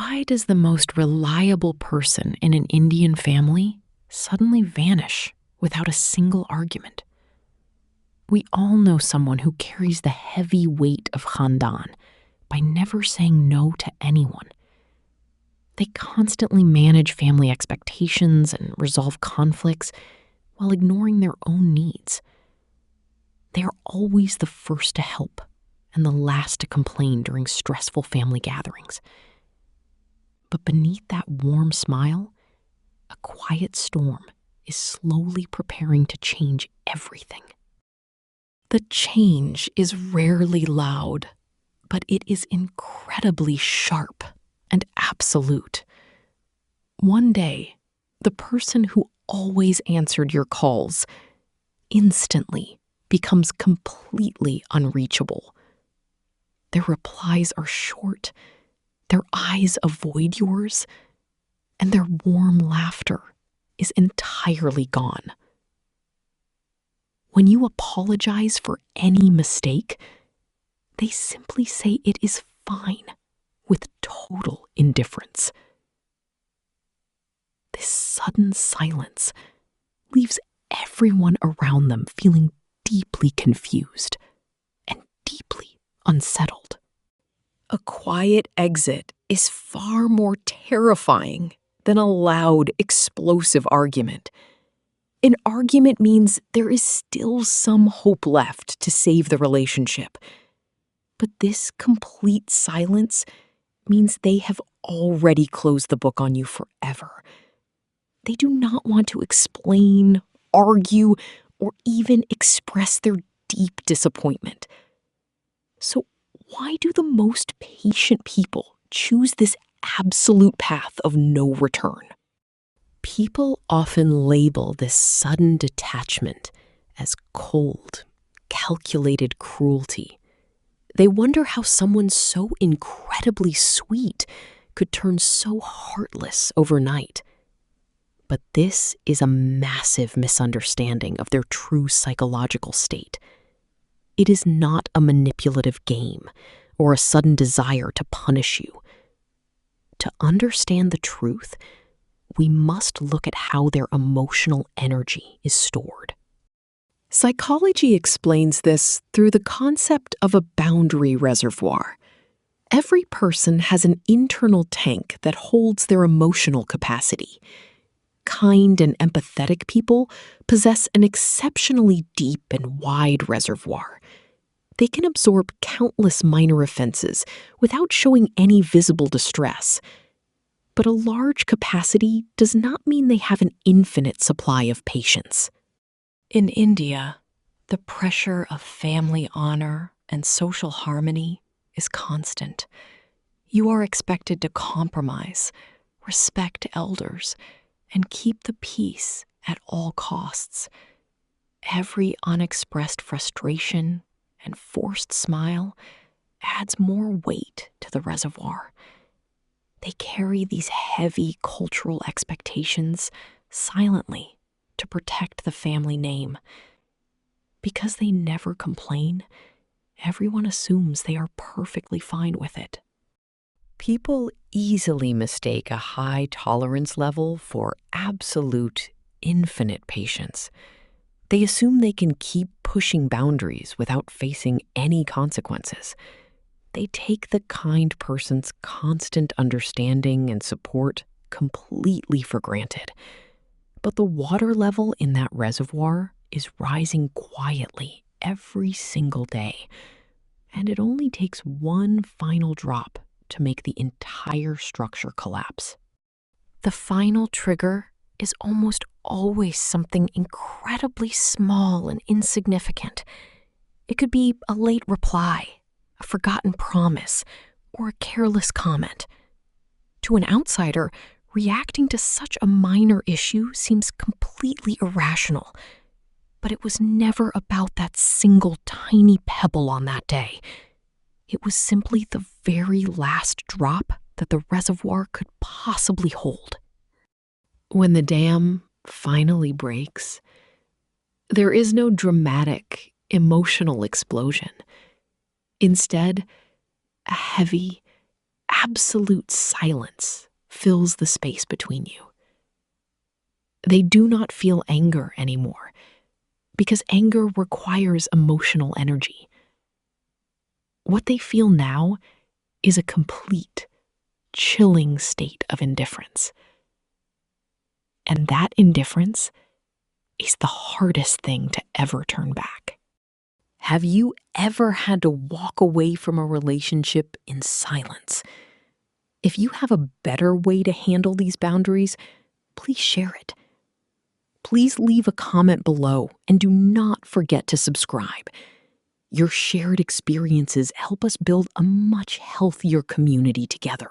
Why does the most reliable person in an Indian family suddenly vanish without a single argument? We all know someone who carries the heavy weight of Khandan by never saying no to anyone. They constantly manage family expectations and resolve conflicts while ignoring their own needs. They are always the first to help and the last to complain during stressful family gatherings. But beneath that warm smile, a quiet storm is slowly preparing to change everything. The change is rarely loud, but it is incredibly sharp and absolute. One day, the person who always answered your calls instantly becomes completely unreachable. Their replies are short, their eyes avoid yours, and their warm laughter is entirely gone. When you apologize for any mistake, they simply say it is fine with total indifference. This sudden silence leaves everyone around them feeling deeply confused and deeply unsettled. A quiet exit is far more terrifying than a loud, explosive argument. An argument means there is still some hope left to save the relationship. But this complete silence means they have already closed the book on you forever. They do not want to explain, argue, or even express their deep disappointment. So why do the most patient people choose this absolute path of no return? People often label this sudden detachment as cold, calculated cruelty. They wonder how someone so incredibly sweet could turn so heartless overnight. But this is a massive misunderstanding of their true psychological state. It is not a manipulative game or a sudden desire to punish you. To understand the truth, we must look at how their emotional energy is stored. Psychology explains this through the concept of a boundary reservoir. Every person has an internal tank that holds their emotional capacity. Kind and empathetic people possess an exceptionally deep and wide reservoir. They can absorb countless minor offenses without showing any visible distress. But a large capacity does not mean they have an infinite supply of patience. In India, the pressure of family honor and social harmony is constant. You are expected to compromise, respect elders, and keep the peace at all costs. Every unexpressed frustration and forced smile adds more weight to the reservoir. They carry these heavy cultural expectations silently to protect the family name. Because they never complain, everyone assumes they are perfectly fine with it. People easily mistake a high tolerance level for absolute, infinite patience. They assume they can keep pushing boundaries without facing any consequences. They take the kind person's constant understanding and support completely for granted. But the water level in that reservoir is rising quietly every single day, and it only takes one final drop to make the entire structure collapse. The final trigger is almost always something incredibly small and insignificant. It could be a late reply, a forgotten promise, or a careless comment. To an outsider, reacting to such a minor issue seems completely irrational. But it was never about that single tiny pebble on that day. It was simply the very last drop that the reservoir could possibly hold. When the dam finally breaks, there is no dramatic, emotional explosion. Instead, a heavy, absolute silence fills the space between you. They do not feel anger anymore because anger requires emotional energy. What they feel now is a complete, chilling state of indifference. And that indifference is the hardest thing to ever turn back. Have you ever had to walk away from a relationship in silence? If you have a better way to handle these boundaries, please share it. Please leave a comment below and do not forget to subscribe. Your shared experiences help us build a much healthier community together.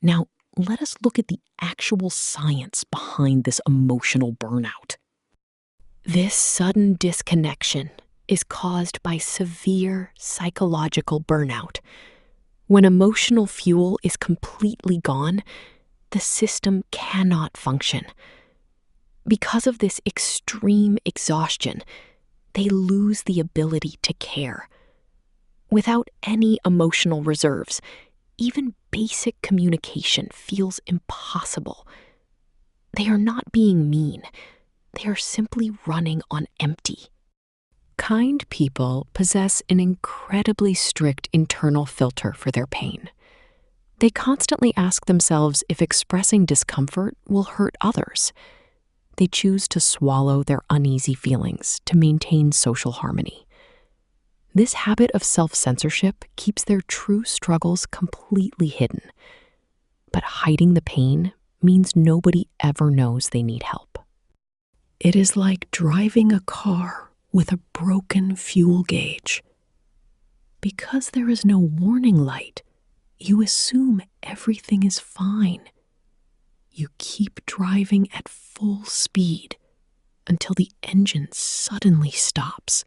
Now, let us look at the actual science behind this emotional burnout. This sudden disconnection is caused by severe psychological burnout. When emotional fuel is completely gone, the system cannot function. Because of this extreme exhaustion, they lose the ability to care. Without any emotional reserves, even basic communication feels impossible. They are not being mean. They are simply running on empty. Kind people possess an incredibly strict internal filter for their pain. They constantly ask themselves if expressing discomfort will hurt others. They choose to swallow their uneasy feelings to maintain social harmony. This habit of self-censorship keeps their true struggles completely hidden. But hiding the pain means nobody ever knows they need help. It is like driving a car with a broken fuel gauge. Because there is no warning light, you assume everything is fine. You keep driving at full speed until the engine suddenly stops.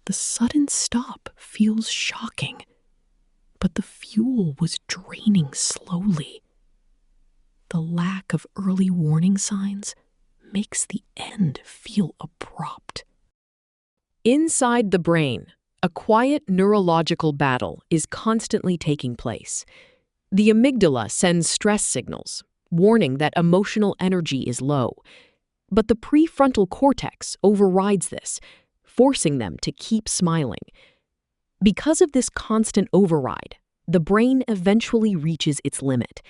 The sudden stop feels shocking, but the fuel was draining slowly. The lack of early warning signs makes the end feel abrupt. Inside the brain, a quiet neurological battle is constantly taking place. The amygdala sends stress signals, warning that emotional energy is low. But the prefrontal cortex overrides this, forcing them to keep smiling. Because of this constant override, the brain eventually reaches its limit.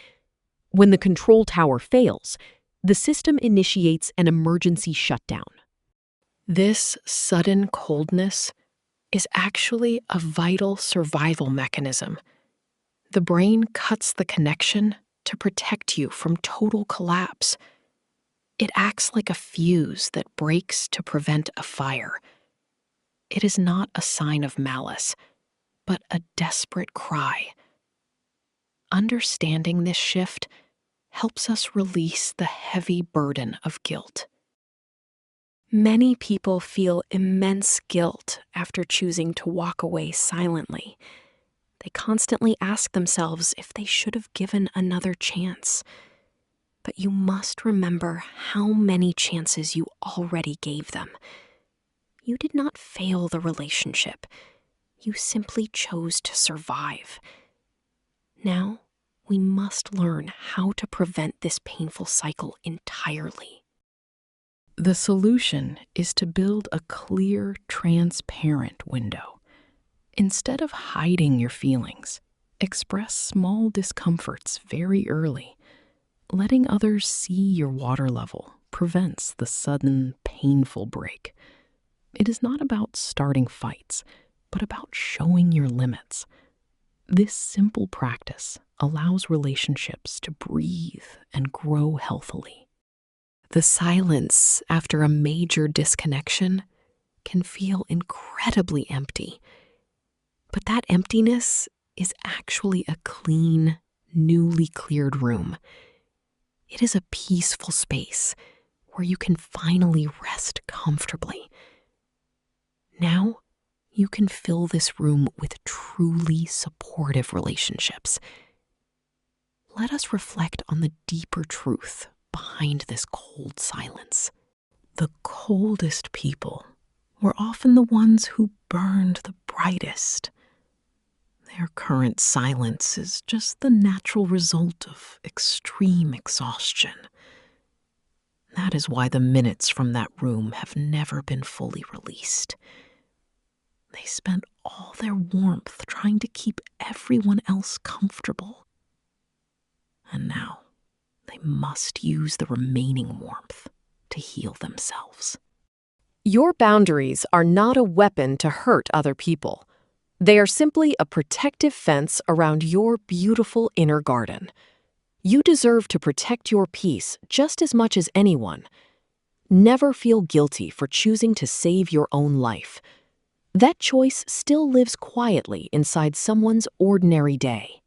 When the control tower fails, the system initiates an emergency shutdown. This sudden coldness is actually a vital survival mechanism. The brain cuts the connection to protect you from total collapse. It acts like a fuse that breaks to prevent a fire. It is not a sign of malice, but a desperate cry. Understanding this shift helps us release the heavy burden of guilt. Many people feel immense guilt after choosing to walk away silently. They constantly ask themselves if they should have given another chance. But you must remember how many chances you already gave them. You did not fail the relationship. You simply chose to survive. Now, we must learn how to prevent this painful cycle entirely. The solution is to build a clear, transparent window. Instead of hiding your feelings, express small discomforts very early. Letting others see your water level prevents the sudden, painful break. It is not about starting fights, but about showing your limits. This simple practice allows relationships to breathe and grow healthily. The silence after a major disconnection can feel incredibly empty, but that emptiness is actually a clean, newly cleared room. It is a peaceful space where you can finally rest comfortably. Now, you can fill this room with truly supportive relationships. Let us reflect on the deeper truth behind this cold silence. The coldest people were often the ones who burned the brightest. Their current silence is just the natural result of extreme exhaustion. That is why the minutes from that room have never been fully released. They spent all their warmth trying to keep everyone else comfortable. And now they must use the remaining warmth to heal themselves. Your boundaries are not a weapon to hurt other people. They are simply a protective fence around your beautiful inner garden. You deserve to protect your peace just as much as anyone. Never feel guilty for choosing to save your own life. That choice still lives quietly inside someone's ordinary day.